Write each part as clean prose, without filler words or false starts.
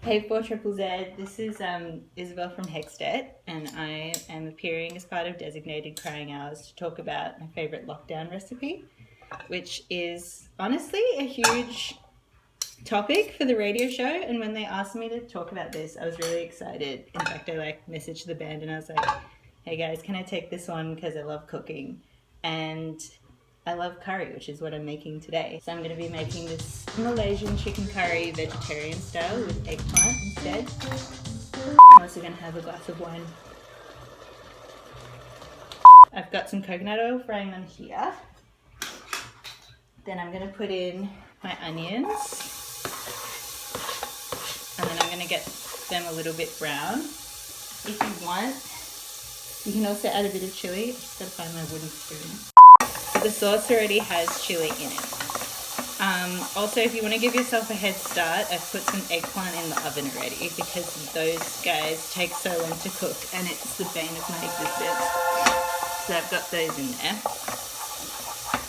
Hey 4ZZZ, this is Isobel from HEXDEBT, and I am appearing as part of Designated Crying Hours to talk about my favourite lockdown recipe, which is honestly a huge topic for the radio show. And when they asked me to talk about this, I was really excited. In fact, I messaged the band and I was like, hey guys, can I take this one because I love cooking and I love curry, which is what I'm making today. So I'm going to be making this Malaysian chicken curry vegetarian style with eggplant instead. I'm also going to have a glass of wine. I've got some coconut oil frying on here. Then I'm going to put in my onions. And then I'm going to get them a little bit brown. If you want, you can also add a bit of chili. I've just got to find my wooden spoon. The sauce already has chili in it. Also, if you want to give yourself a head start, I've put some eggplant in the oven already because those guys take so long to cook and it's the bane of my existence. So I've got those in there.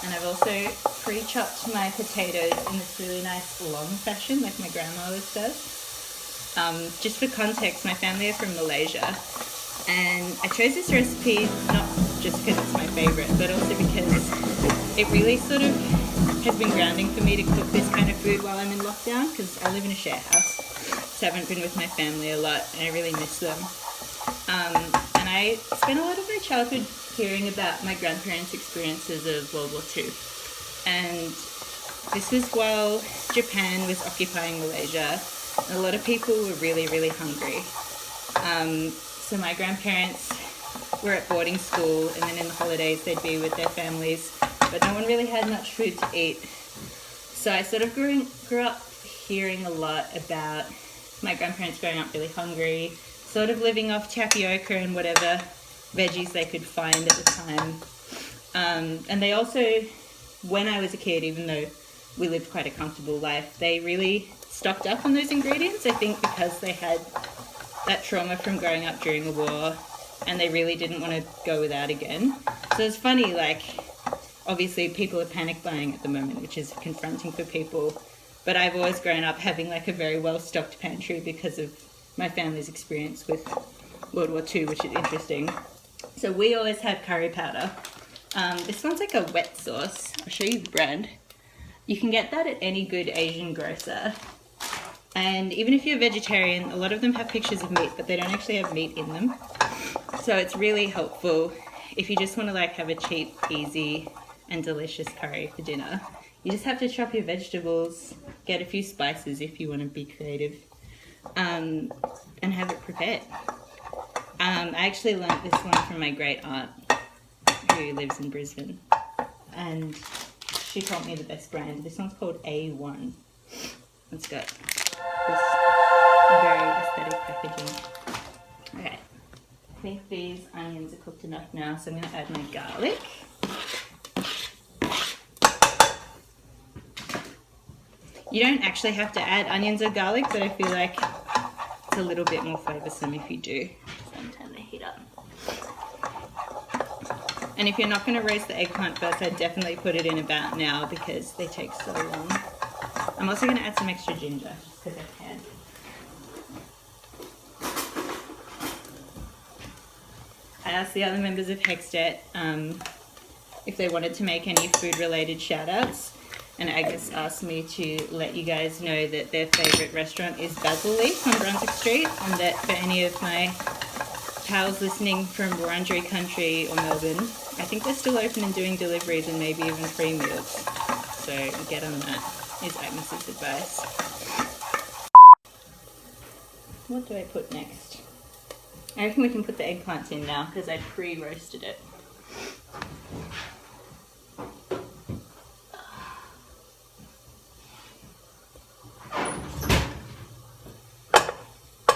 And I've also pre-chopped my potatoes in this really nice long fashion like my grandma always does. Just for context, my family are from Malaysia. And I chose this recipe not just because it's my favourite, but also because it really sort of has been grounding for me to cook this kind of food while I'm in lockdown, because I live in a share house, so I haven't been with my family a lot and I really miss them. And I spent a lot of my childhood hearing about my grandparents' experiences of World War II. And this was while Japan was occupying Malaysia, and a lot of people were really, really hungry. So my grandparents were at boarding school, and then in the holidays they'd be with their families, but no one really had much food to eat. So I sort of grew up hearing a lot about my grandparents growing up really hungry, sort of living off tapioca and whatever veggies they could find at the time. And they also, when I was a kid, even though we lived quite a comfortable life, they really stocked up on those ingredients, I think because they had that trauma from growing up during a war and they really didn't want to go without again. So it's funny, like, obviously people are panic buying at the moment, which is confronting for people, but I've always grown up having like a very well stocked pantry because of my family's experience with World War II, which is interesting. So we always had curry powder. This one's like a wet sauce. I'll show you the brand. You can get that at any good Asian grocer. And even if you're vegetarian, a lot of them have pictures of meat, but they don't actually have meat in them. So it's really helpful if you just want to like have a cheap, easy and delicious curry for dinner. You just have to chop your vegetables, get a few spices if you want to be creative, and have it prepared. I actually learnt this one from my great aunt who lives in Brisbane, and she taught me the best brand. This one's called A1. It's got this very aesthetic packaging. Okay, I think these onions are cooked enough now, so I'm going to add my garlic. You don't actually have to add onions or garlic, but I feel like it's a little bit more flavoursome if you do. So I'm turning the heat up. And if you're not going to roast the eggplant first, I'd definitely put it in about now because they take so long. I'm also going to add some extra ginger, just because I can. I asked the other members of HEXDEBT if they wanted to make any food-related shout-outs, and Agnes asked me to let you guys know that their favourite restaurant is Basil Leaf on Brunswick Street, and that for any of my pals listening from Wurundjeri country or Melbourne, I think they're still open and doing deliveries and maybe even free meals. So get on that, is Agnes's advice. What do I put next? I reckon we can put the eggplants in now because I pre-roasted it.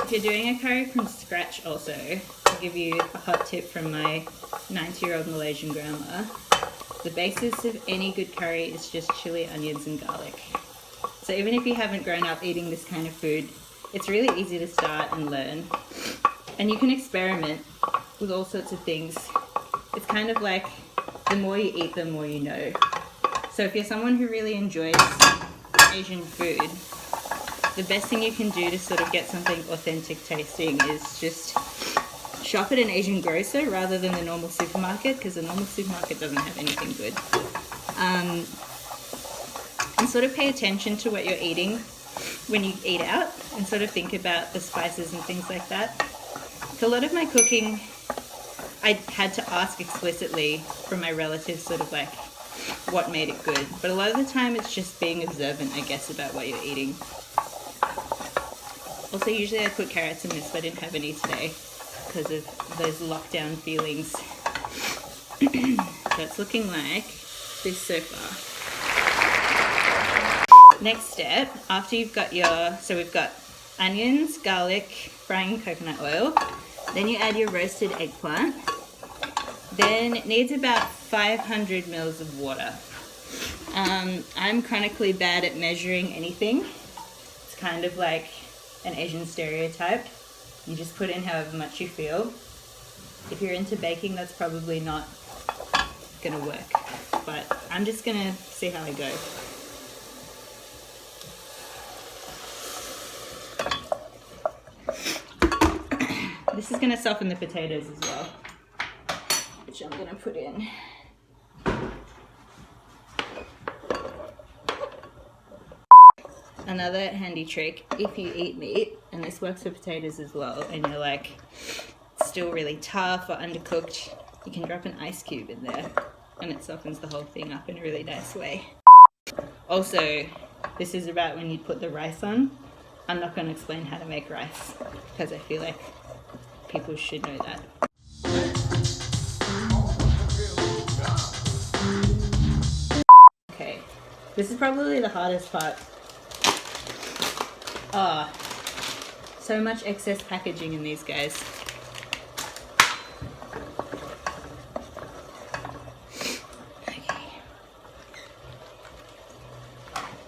If you're doing a curry from scratch also, I'll give you a hot tip from my 90-year-old Malaysian grandma. The basis of any good curry is just chili, onions and garlic. So even if you haven't grown up eating this kind of food, it's really easy to start and learn. And you can experiment with all sorts of things. It's kind of like the more you eat, the more you know. So if you're someone who really enjoys Asian food, the best thing you can do to sort of get something authentic tasting is just shop at an Asian grocer rather than the normal supermarket, because the normal supermarket doesn't have anything good. And sort of pay attention to what you're eating when you eat out, and sort of think about the spices and things like that. For a lot of my cooking, I had to ask explicitly from my relatives sort of like what made it good. But a lot of the time it's just being observant, I guess, about what you're eating. Also, usually I put carrots in this, but I didn't have any today because of those lockdown feelings. So it's looking like this so far. Next step, after you've got your, so we've got onions, garlic, frying in coconut oil. Then you add your roasted eggplant. Then it needs about 500 mils of water. I'm chronically bad at measuring anything. It's kind of like an Asian stereotype. You just put in however much you feel. If you're into baking, that's probably not gonna work, but I'm just gonna see how I go. This is gonna soften the potatoes as well, which I'm gonna put in. Another handy trick, if you eat meat, and this works for potatoes as well, and you're like still really tough or undercooked, you can drop an ice cube in there and it softens the whole thing up in a really nice way. Also, this is about when you put the rice on. I'm not going to explain how to make rice because I feel like people should know that. Okay, this is probably the hardest part. Ah, so much excess packaging in these guys.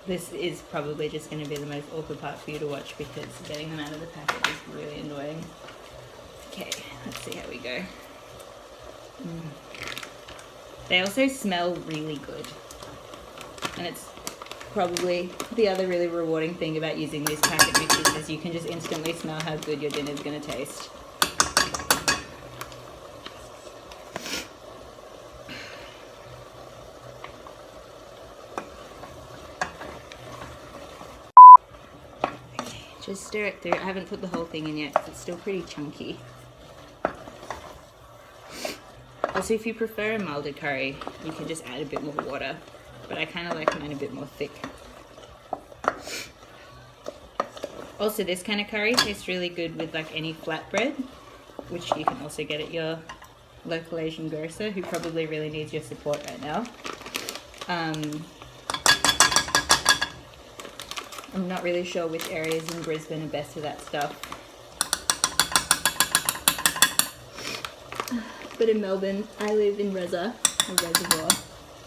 This is probably just going to be the most awkward part for you to watch because getting them out of the packet is really annoying. Okay, let's see how we go. They also smell really good. And it's probably the other really rewarding thing about using these packet mixes is you can just instantly smell how good your dinner's going to taste. Just stir it through. I haven't put the whole thing in yet because it's still pretty chunky. Also, if you prefer a milder curry, you can just add a bit more water, but I kind of like mine a bit more thick. Also, this kind of curry tastes really good with like any flatbread, which you can also get at your local Asian grocer, who probably really needs your support right now. I'm not really sure which areas in Brisbane are best for that stuff. But in Melbourne, I live in Reservoir,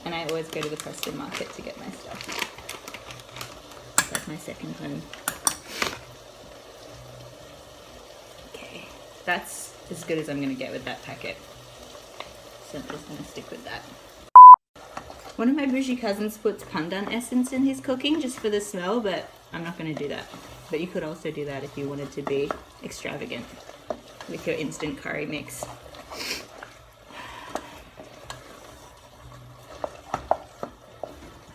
and I always go to the Preston market to get my stuff. That's my second home. Okay, that's as good as I'm going to get with that packet. So I'm just going to stick with that. One of my bougie cousins puts pandan essence in his cooking just for the smell, but I'm not going to do that. But you could also do that if you wanted to be extravagant with your instant curry mix.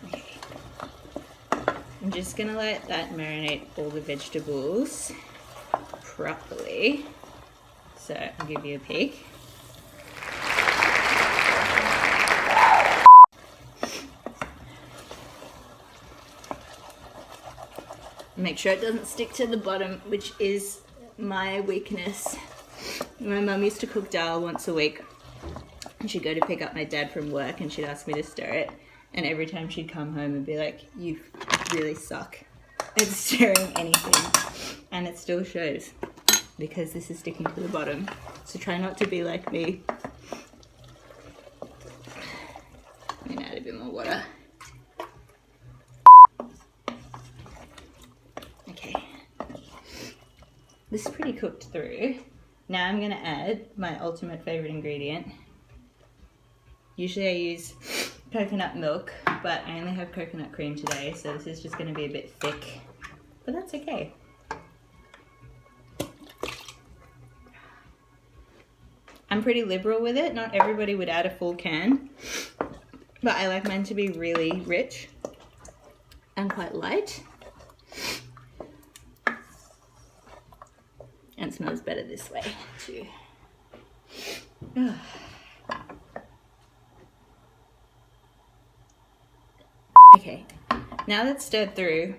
Okay. I'm just going to let that marinate all the vegetables properly. So I'll give you a peek. Make sure it doesn't stick to the bottom, which is my weakness. My mum used to cook dal once a week, and she'd go to pick up my dad from work and she'd ask me to stir it, and every time she'd come home and be like, you really suck at stirring anything, and it still shows because this is sticking to the bottom. So try not to be like me. I'm gonna add a bit more water. This is pretty cooked through. Now I'm going to add my ultimate favorite ingredient. Usually I use coconut milk, but I only have coconut cream today, so this is just going to be a bit thick. but that's okay. I'm pretty liberal with it. Not everybody would add a full can, but I like mine to be really rich and quite light. And it smells better this way too. Okay, now that's stirred through,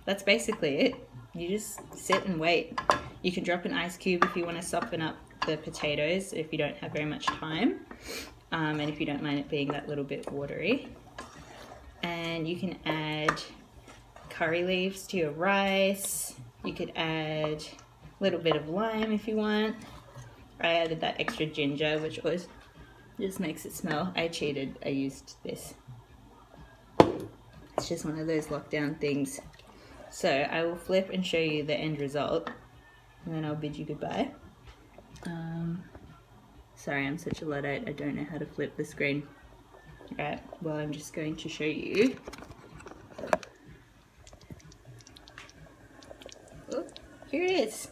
that's basically it. You just sit and wait. You can drop an ice cube if you want to soften up the potatoes if you don't have very much time, and if you don't mind it being that little bit watery. And you can add curry leaves to your rice. You could add a little bit of lime if you want. I added that extra ginger, which always just makes it smell. I cheated, I used this. It's just one of those lockdown things. So I will flip and show you the end result, and then I'll bid you goodbye. Sorry, I'm such a Luddite, I don't know how to flip the screen. Right, well, I'm just going to show you. Oh, here it is.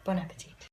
Bon appetit.